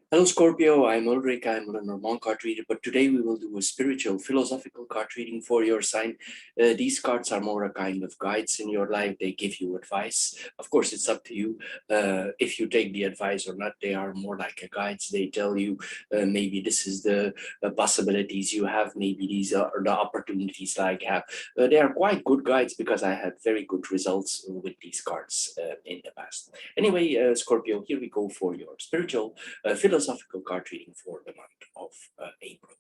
Hello Scorpio, I'm Ulrich, I'm a Lenormand card reader, but today we will do a spiritual, philosophical card reading for your sign. These cards are more a kind of guides in your life, they give you advice. Of course, it's up to you if you take the advice or not. They are more like a guides, they tell you maybe this is the possibilities you have, maybe these are the opportunities I have. They are quite good guides because I had very good results with these cards in the past. Anyway, Scorpio, here we go for your spiritual philosophical card reading for the month of April.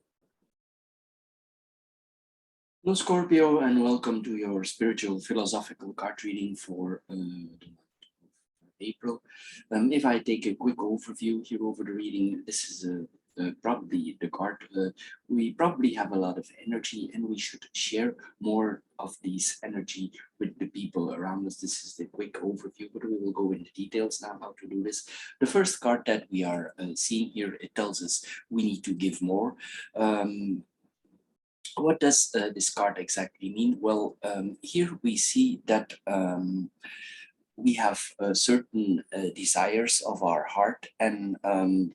Hello Scorpio, and welcome to your spiritual philosophical card reading for the month of April. If I take a quick overview here over the reading, this is probably the card. We probably have a lot of energy and we should share more of these energy with the people around us. This is the quick overview, but we will go into details now how to do this. The first card that we are seeing here, it tells us we need to give more. What does this card exactly mean? Well, here we see that we have certain desires of our heart, and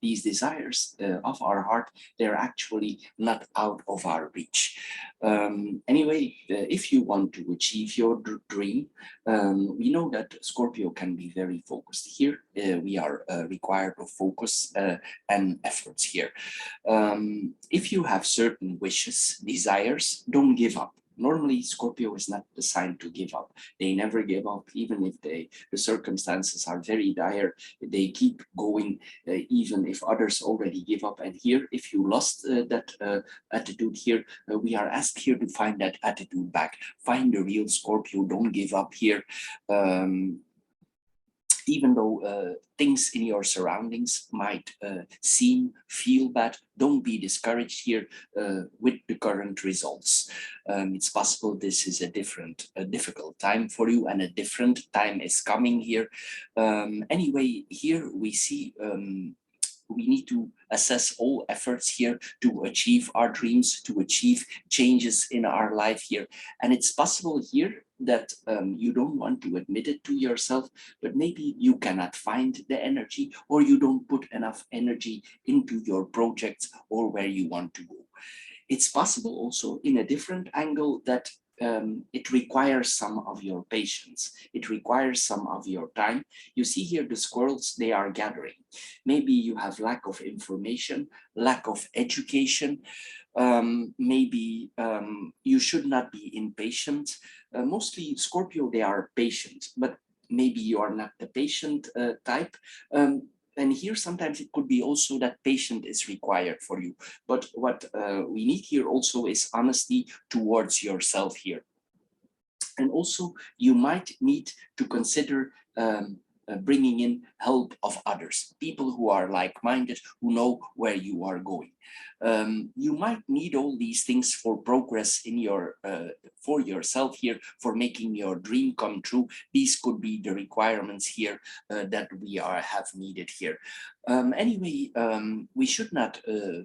these desires of our heart, they're actually not out of our reach. Anyway, if you want to achieve your dream, we know that Scorpio can be very focused. Here we are required of focus and efforts here. If you have certain wishes, desires, don't give up. Normally, Scorpio is not the sign to give up. They never give up, even if the circumstances are very dire. They keep going, even if others already give up. And here, if you lost that attitude here, we are asked here to find that attitude back. Find the real Scorpio. Don't give up here. Even though things in your surroundings might feel bad, don't be discouraged here with the current results. It's possible this is a difficult time for you, and a different time is coming here. Anyway, here we see we need to assess all efforts here to achieve our dreams, to achieve changes in our life here. And it's possible here that you don't want to admit it to yourself, but maybe you cannot find the energy, or you don't put enough energy into your projects or where you want to go. It's possible also in a different angle that it requires some of your patience. It requires some of your time. You see here the squirrels, they are gathering. Maybe you have lack of information, lack of education. Maybe you should not be impatient. Mostly Scorpio, they are patient, but maybe you are not the patient type. And here sometimes it could be also that patience is required for you. But what we need here also is honesty towards yourself here. And also you might need to consider bringing in help of others, people who are like-minded, who know where you are going. You might need all these things for progress in your for yourself here, for making your dream come true. These could be the requirements here that we have needed here. Anyway, we should not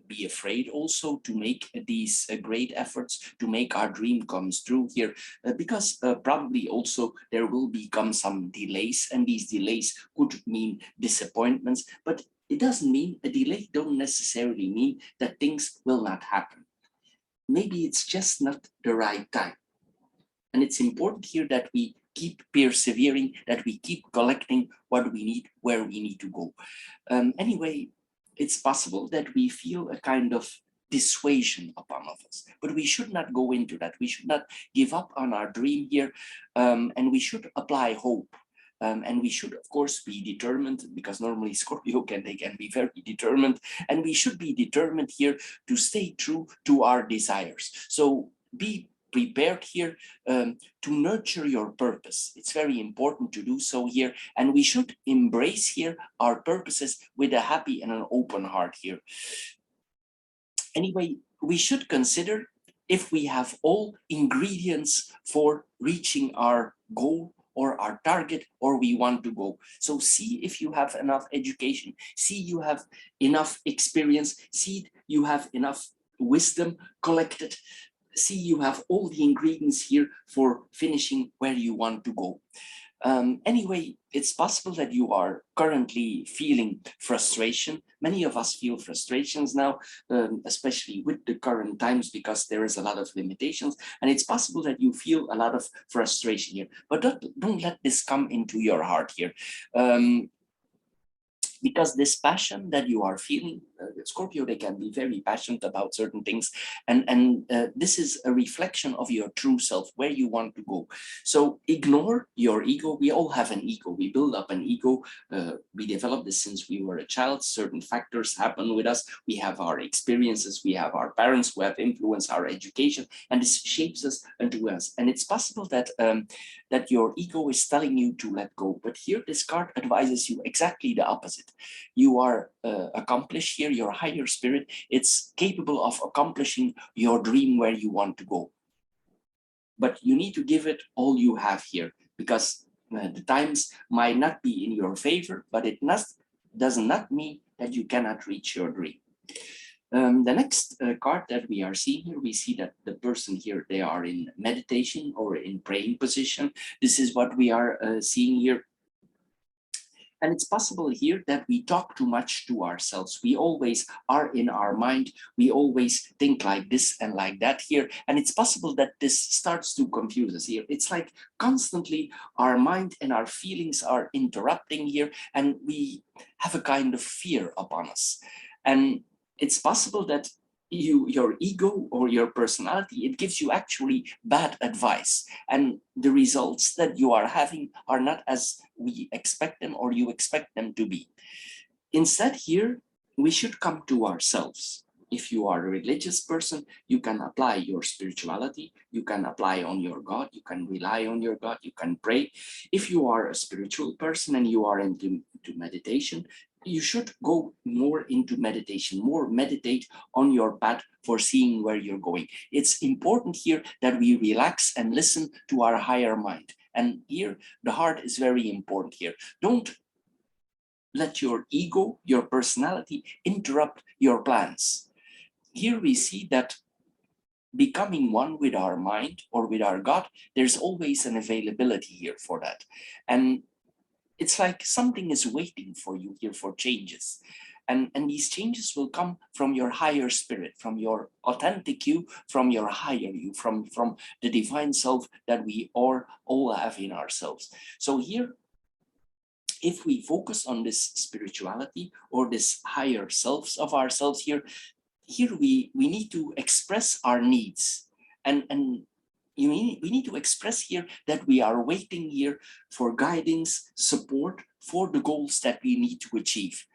be afraid also to make these great efforts to make our dream comes true here, because probably also there will become some delays, and these delays could mean disappointments, but it doesn't mean a delay don't necessarily mean that things will not happen. Maybe it's just not the right time. And it's important here that we keep persevering, that we keep collecting what we need, where we need to go. Anyway, it's possible that we feel a kind of dissuasion upon us, but we should not go into that. We should not give up on our dream here, and we should apply hope. And we should, of course, be determined, because normally Scorpio they can be very determined, and we should be determined here to stay true to our desires. So be prepared here to nurture your purpose. It's very important to do so here, and we should embrace here our purposes with a happy and an open heart here. Anyway, we should consider if we have all ingredients for reaching our goal or our target, or we want to go. So see if you have enough education, see you have enough experience, see you have enough wisdom collected, see you have all the ingredients here for finishing where you want to go. Anyway, it's possible that you are currently feeling frustration. Many of us feel frustrations now, especially with the current times, because there is a lot of limitations. And it's possible that you feel a lot of frustration here, but don't let this come into your heart here. Because this passion that you are feeling, Scorpio, they can be very passionate about certain things, and this is a reflection of your true self, where you want to go. So ignore your ego. We all have an ego. We build up an ego. We develop this since we were a child. Certain factors happen with us. We have our experiences. We have our parents who have influenced our education, and this shapes us into us. And it's possible that that your ego is telling you to let go. But here, this card advises you exactly the opposite. You are accomplished here, your higher spirit, it's capable of accomplishing your dream where you want to go. But you need to give it all you have here, because the times might not be in your favor, but it does not mean that you cannot reach your dream. The next card that we are seeing here, we see that the person here, they are in meditation or in praying position. This is what we are seeing here. And it's possible here that we talk too much to ourselves. We always are in our mind. We always think like this and like that here. And it's possible that this starts to confuse us here. It's like constantly our mind and our feelings are interrupting here, and we have a kind of fear upon us. And it's possible that your ego or your personality, it gives you actually bad advice, and the results that you are having are not as we expect them or you expect them to be. Instead here, we should come to ourselves. If you are a religious person, you can apply your spirituality, you can apply on your God, you can rely on your God, you can pray. If you are a spiritual person and you are into meditation, you should go more into meditation, more meditate on your path for seeing where you're going. It's important here that we relax and listen to our higher mind. And here, the heart is very important here. Don't let your ego, your personality interrupt your plans. Here we see that becoming one with our mind or with our God, there's always an availability here for that. And it's like something is waiting for you here for changes. And these changes will come from your higher spirit, from your authentic you, from your higher you, from the divine self that we all have in ourselves. So here, if we focus on this spirituality or this higher selves of ourselves here, we need to express our needs. And we need to express here that we are waiting here for guidance, support for the goals that we need to achieve.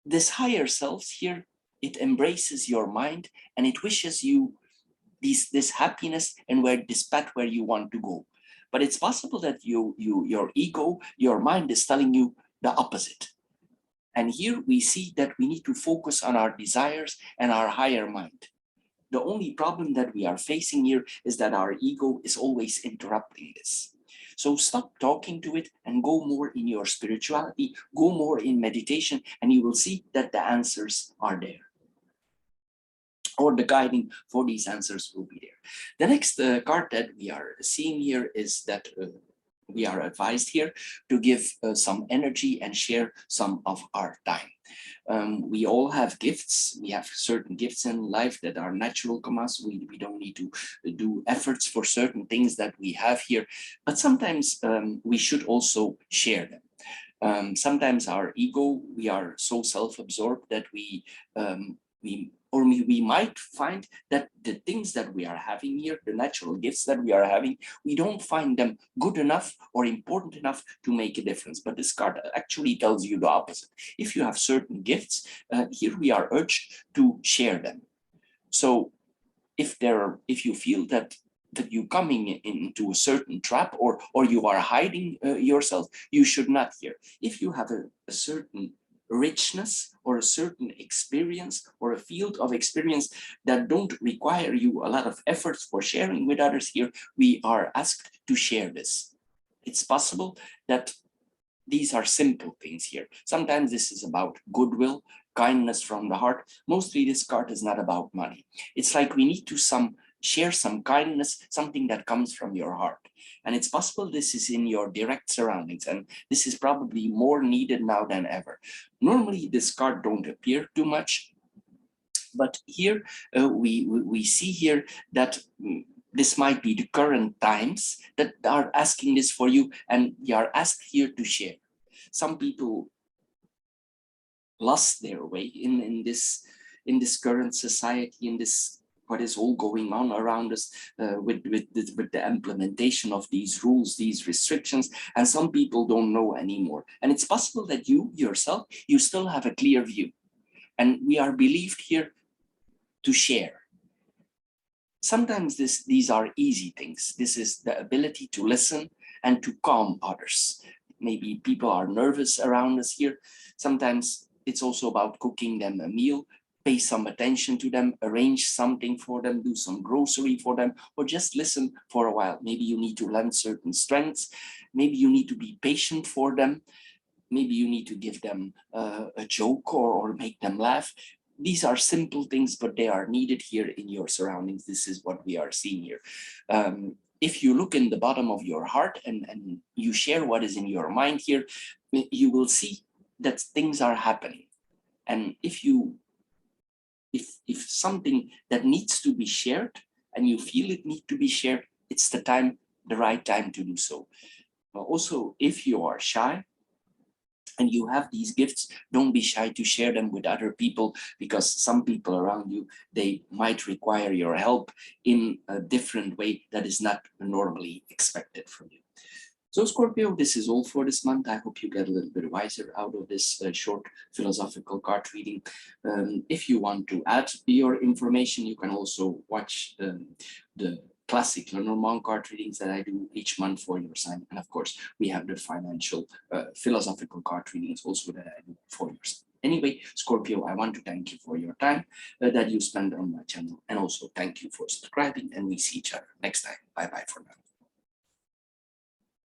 This higher selves here, it embraces your mind and it wishes you this happiness and where this path where you want to go. But it's possible that your ego, your mind is telling you the opposite. And here we see that we need to focus on our desires and our higher mind. The only problem that we are facing here is that our ego is always interrupting this. So stop talking to it and go more in your spirituality, go more in meditation, and you will see that the answers are there, or the guiding for these answers will be there. The next card that we are seeing here is that we are advised here to give some energy and share some of our time. We all have gifts. We have certain gifts in life that are natural to us. We don't need to do efforts for certain things that we have here, but sometimes we should also share them. Sometimes our ego, we are so self-absorbed that we might find that the things that we are having here, the natural gifts that we are having, we don't find them good enough or important enough to make a difference. But this card actually tells you the opposite. If you have certain gifts, here we are urged to share them. So if you feel that you're coming into a certain trap or you are hiding yourself, you should not here. If you have a certain richness or a certain experience or a field of experience that don't require you a lot of efforts for sharing with others, here we are asked to share this. It's possible that these are simple things here. Sometimes this is about goodwill, kindness from the heart. Mostly this card is not about money. It's like we need to share some kindness, something that comes from your heart. And it's possible this is in your direct surroundings, and this is probably more needed now than ever. Normally, this card don't appear too much, but here we see here that this might be the current times that are asking this for you, and you are asked here to share. Some people lost their way in this current society, in this what is all going on around us with the implementation of these rules, these restrictions, and some people don't know anymore. And it's possible that you yourself, you still have a clear view, and we are believed here to share. Sometimes these are easy things. This is the ability to listen and to calm others. Maybe people are nervous around us here. Sometimes it's also about cooking them a meal, pay some attention to them, arrange something for them, do some grocery for them, or just listen for a while. Maybe you need to learn certain strengths. Maybe you need to be patient for them. Maybe you need to give them a joke or make them laugh. These are simple things, but they are needed here in your surroundings. This is what we are seeing here. If you look in the bottom of your heart and you share what is in your mind here, you will see that things are happening. And if something that needs to be shared and you feel it need to be shared, it's the right time to do so. Also, if you are shy, and you have these gifts, don't be shy to share them with other people, because some people around you, they might require your help in a different way that is not normally expected from you. So Scorpio, this is all for this month. I hope you get a little bit wiser out of this short philosophical card reading. If you want to add your information, you can also watch the classic Lenormand card readings that I do each month for your sign. And of course, we have the financial philosophical card readings also that I do for your sign. Anyway, Scorpio, I want to thank you for your time that you spend on my channel. And also thank you for subscribing, and we see each other next time. Bye-bye for now.